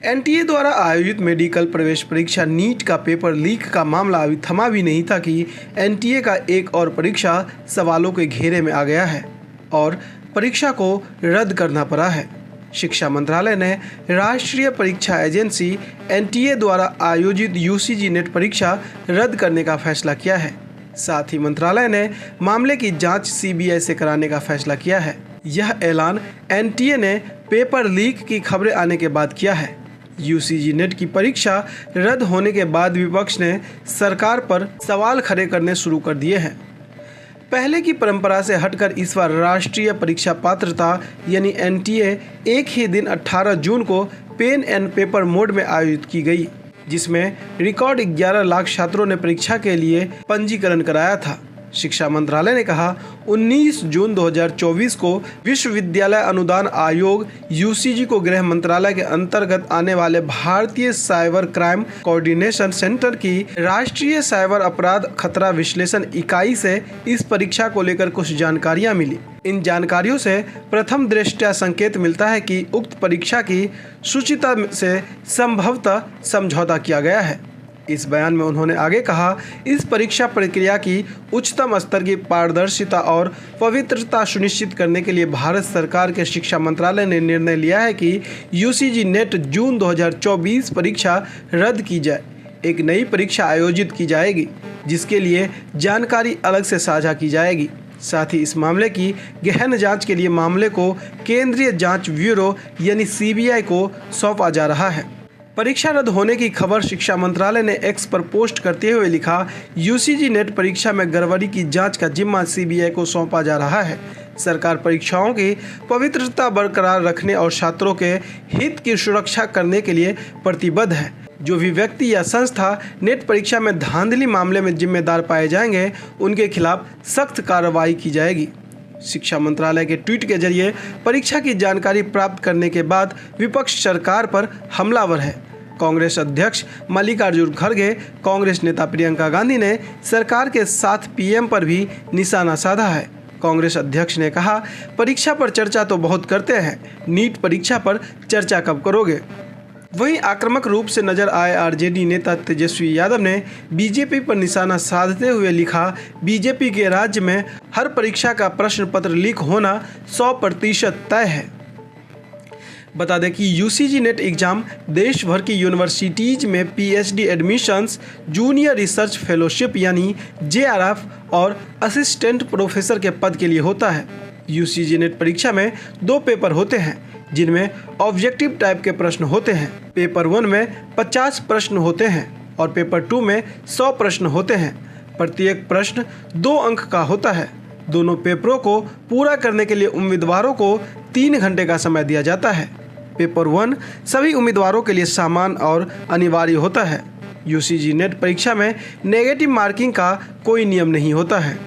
NTA द्वारा आयोजित medical प्रवेश परीक्षा नीट का पेपर लीक का मामला अभी थमा भी नहीं था कि एनटीए का एक और परीक्षा सवालों के घेरे में आ गया है और परीक्षा को रद्द करना पड़ा है। शिक्षा मंत्रालय ने राष्ट्रीय परीक्षा एजेंसी एनटीए द्वारा आयोजित यूजीसी नेट परीक्षा रद्द करने का फैसला किया है। साथ ही मंत्रालय ने मामले की जांच सीबीआई से कराने का फैसला किया है। यह ऐलान एनटीए ने पेपर लीक की खबरें आने के बाद किया है। यूजीसी नेट की परीक्षा रद्द होने के बाद विपक्ष ने सरकार पर सवाल खड़े करने शुरू कर दिए हैं। पहले की परंपरा से हटकर इस बार राष्ट्रीय परीक्षा पात्रता यानी एनटीए एक ही दिन 18 जून को पेन एंड पेपर मोड में आयोजित की गई, जिसमें रिकॉर्ड 11 लाख छात्रों ने परीक्षा के लिए पंजीकरण कराया था। शिक्षा मंत्रालय ने कहा 19 जून 2024 को विश्वविद्यालय अनुदान आयोग यूजीसी को गृह मंत्रालय के अंतर्गत आने वाले भारतीय साइबर क्राइम कोऑर्डिनेशन सेंटर की राष्ट्रीय साइबर अपराध खतरा विश्लेषण इकाई से इस परीक्षा को लेकर कुछ जानकारियां मिली। इन जानकारियों से प्रथम दृष्टया संकेत मिलता है कि उक्त परीक्षा की शुचिता से संभवतः समझौता किया गया है। इस बयान में उन्होंने आगे कहा, इस परीक्षा प्रक्रिया की उच्चतम स्तर की पारदर्शिता और पवित्रता सुनिश्चित करने के लिए भारत सरकार के शिक्षा मंत्रालय ने निर्णय लिया है कि यूजीसी नेट जून 2024 परीक्षा रद्द की जाए। एक नई परीक्षा आयोजित की जाएगी, जिसके लिए जानकारी अलग से साझा की जाएगी। साथ ही इस मामले की गहन जांच के लिए मामले को केंद्रीय जांच ब्यूरो यानी सीबीआई को सौंपा जा रहा है। परीक्षा रद्द होने की खबर शिक्षा मंत्रालय ने एक्स पर पोस्ट करते हुए लिखा, यूजीसी नेट परीक्षा में गड़बड़ी की जांच का जिम्मा सीबीआई को सौंपा जा रहा है। सरकार परीक्षाओं की पवित्रता बरकरार रखने और छात्रों के हित की सुरक्षा करने के लिए प्रतिबद्ध है। जो भी व्यक्ति या संस्था नेट परीक्षा में धांधली मामले में जिम्मेदार पाए जाएंगे, उनके खिलाफ सख्त कार्रवाई की जाएगी। शिक्षा मंत्रालय के ट्वीट के जरिए परीक्षा की जानकारी प्राप्त करने के बाद विपक्ष सरकार पर हमलावर है। कांग्रेस अध्यक्ष मल्लिकार्जुन खड़गे, कांग्रेस नेता प्रियंका गांधी ने सरकार के साथ पीएम पर भी निशाना साधा है। कांग्रेस अध्यक्ष ने कहा, परीक्षा पर चर्चा तो बहुत करते हैं, नीट परीक्षा पर चर्चा कब करोगे। वहीं आक्रामक रूप से नजर आए आरजेडी नेता तेजस्वी यादव ने बीजेपी पर निशाना साधते हुए लिखा, बीजेपी के राज्य में हर परीक्षा का प्रश्न पत्र लीक होना 100% तय है। बता दें कि यूजीसी नेट एग्जाम देश भर की यूनिवर्सिटीज में PhD admissions, junior research fellowship यानी जेआरएफ और असिस्टेंट प्रोफेसर के पद के लिए होता है। यूजीसी नेट परीक्षा में 2 पेपर होते हैं, जिनमें ऑब्जेक्टिव टाइप के प्रश्न होते हैं। पेपर 1 में 50 प्रश्न होते हैं और पेपर 2 में 100 प्रश्न होते हैं। प्रत्येक प्रश्न 2 अंक का होता है। दोनों पेपरों को पूरा करने के लिए उम्मीदवारों को 3 घंटे का समय दिया जाता है। पेपर 1 सभी उम्मीदवारों के लिए सामान्य और अनिवार्य होता है। यूजीसी नेट परीक्षा में नेगेटिव मार्किंग का कोई नियम नहीं होता है।